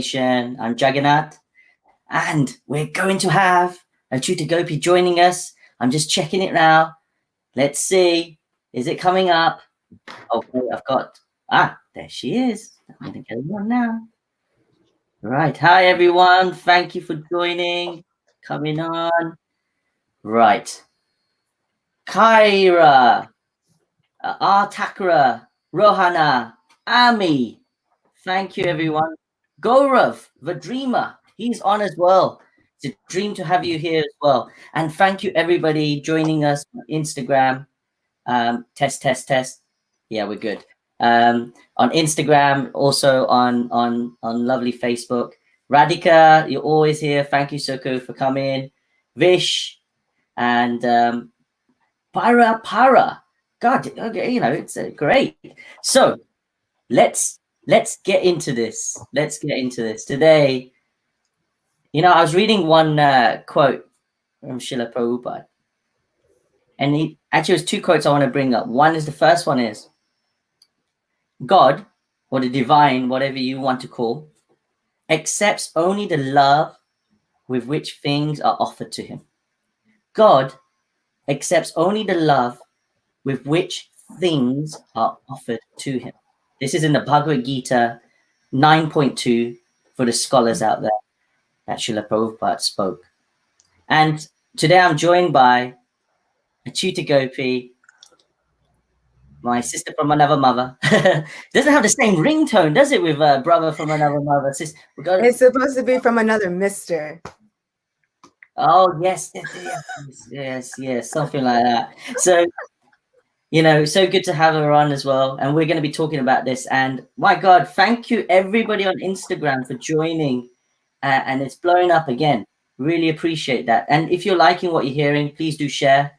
I'm Jagannath, and we're going to have Acyuta Gopi joining us. I'm just checking it now. Let's see. Is it coming up? Okay, I've got... there she is. I'm going to get her on now. Right. Hi, everyone. Thank you for joining. Coming on. Right. Kyra, Artakara, Rohana, Ami. Thank you, everyone. Gaurav, the dreamer, he's on as well. It's a dream to have you here as well. And thank you, everybody, joining us on Instagram. Test. Yeah, we're good. On Instagram, also on lovely Facebook. Radhika, you're always here. Thank you, Soko, for coming. Vish and Para. God, okay, it's great. So let's get into this. Let's get into this today. I was reading one quote from Srila Prabhupada, and he actually has two quotes I want to bring up. The first one is, God, or the divine, whatever you want to call, accepts only the love with which things are offered to him. God accepts only the love with which things are offered to him. This is in the Bhagavad Gita 9.2 for the scholars out there that Srila Prabhupada spoke. And today I'm joined by Acyuta Gopi, my sister from another mother. Doesn't have the same ringtone, does it, with brother from another mother? It's supposed to be from another mister. Oh, yes, something like that. So, so good to have her on as well. And we're going to be talking about this. And my God, thank you everybody on Instagram for joining. And it's blowing up again. Really appreciate that. And if you're liking what you're hearing, please do share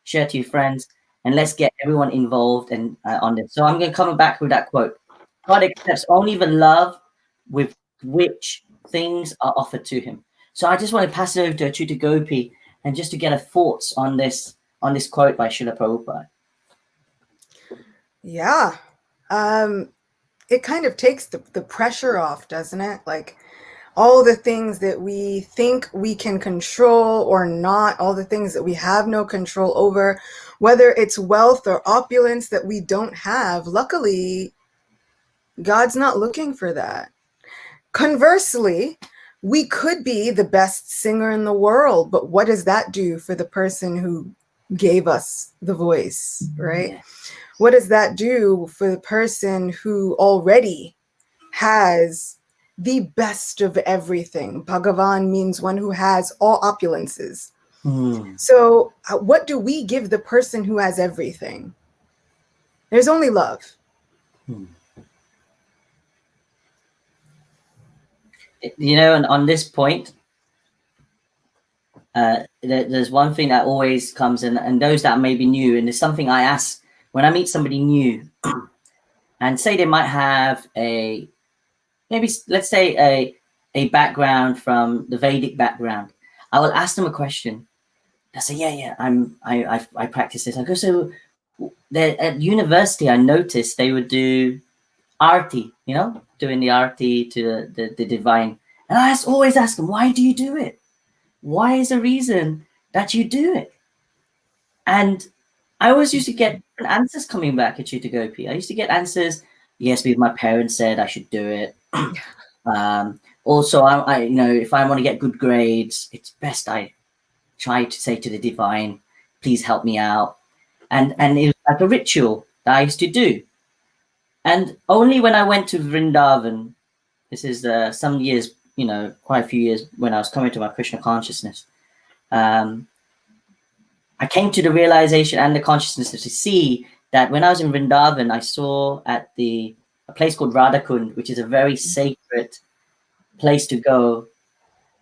to your friends, and let's get everyone involved and on this. So I'm going to come back with that quote. God accepts only the love with which things are offered to him. So I just want to pass it over to Acyuta Gopi and just to get her thoughts on this quote by Srila Prabhupada. Yeah. It kind of takes the pressure off, doesn't it? Like all the things that we think we can control or not, all the things that we have no control over, whether it's wealth or opulence that we don't have. Luckily, God's not looking for that. Conversely, we could be the best singer in the world, but what does that do for the person who gave us the voice, right? Yeah. What does that do for the person who already has the best of everything? Bhagavan means one who has all opulences. So what do we give the person who has everything? There's only love. And on this point, there's one thing that always comes in, and those that may be new, and there's something I ask when I meet somebody new, and say they might have let's say a background from the Vedic background. I will ask them a question. I say, I practice this. I go, so at university, I noticed they would do arti, doing the arti to the divine. And I always ask them, why do you do it? Why is the reason that you do it? And I always used to get answers coming back at Acyuta Gopi. I used to get answers, yes, because my parents said I should do it. Also, I if I want to get good grades, it's best I try to say to the divine, please help me out. And it was like a ritual that I used to do. And only when I went to Vrindavan, this is some years, quite a few years when I was coming to my Krishna consciousness, I came to the realization and the consciousness to see that when I was in Vrindavan, I saw at a place called Radhakund, which is a very sacred place to go.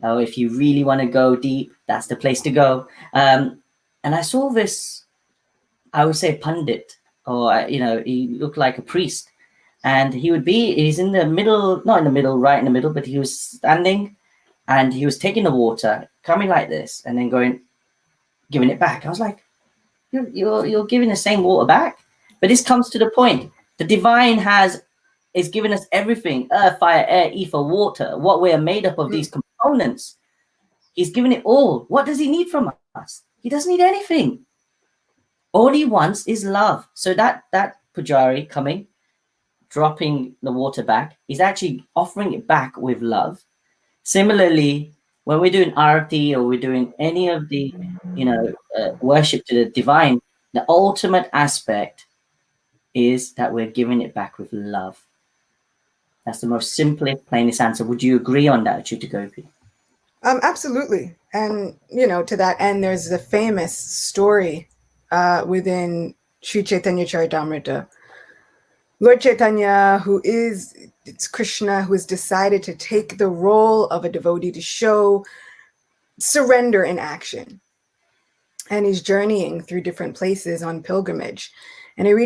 If you really want to go deep, that's the place to go. And I saw this, I would say, Pandit, or, he looked like a priest. And he's in the middle, not in the middle, right in the middle, but he was standing and he was taking the water, coming like this, and then giving it back. I was like, you're giving the same water back? But this comes to the point. The divine has is giving us everything: earth, fire, air, ether, water, what we are made up of, these components. He's given it all. What does he need from us? He doesn't need anything. All he wants is love. So that Pujari coming, dropping the water back, he's actually offering it back with love. Similarly, when we're doing arati or we're doing any of the, worship to the divine, the ultimate aspect is that we're giving it back with love. That's the most simplest, plainest answer. Would you agree on that, Acyuta Gopi? Absolutely. And, to that end, there's the famous story within Sri Chaitanya Charitamrita. Lord Chaitanya, it's Krishna, who has decided to take the role of a devotee to show surrender in action. And he's journeying through different places on pilgrimage. And he reaches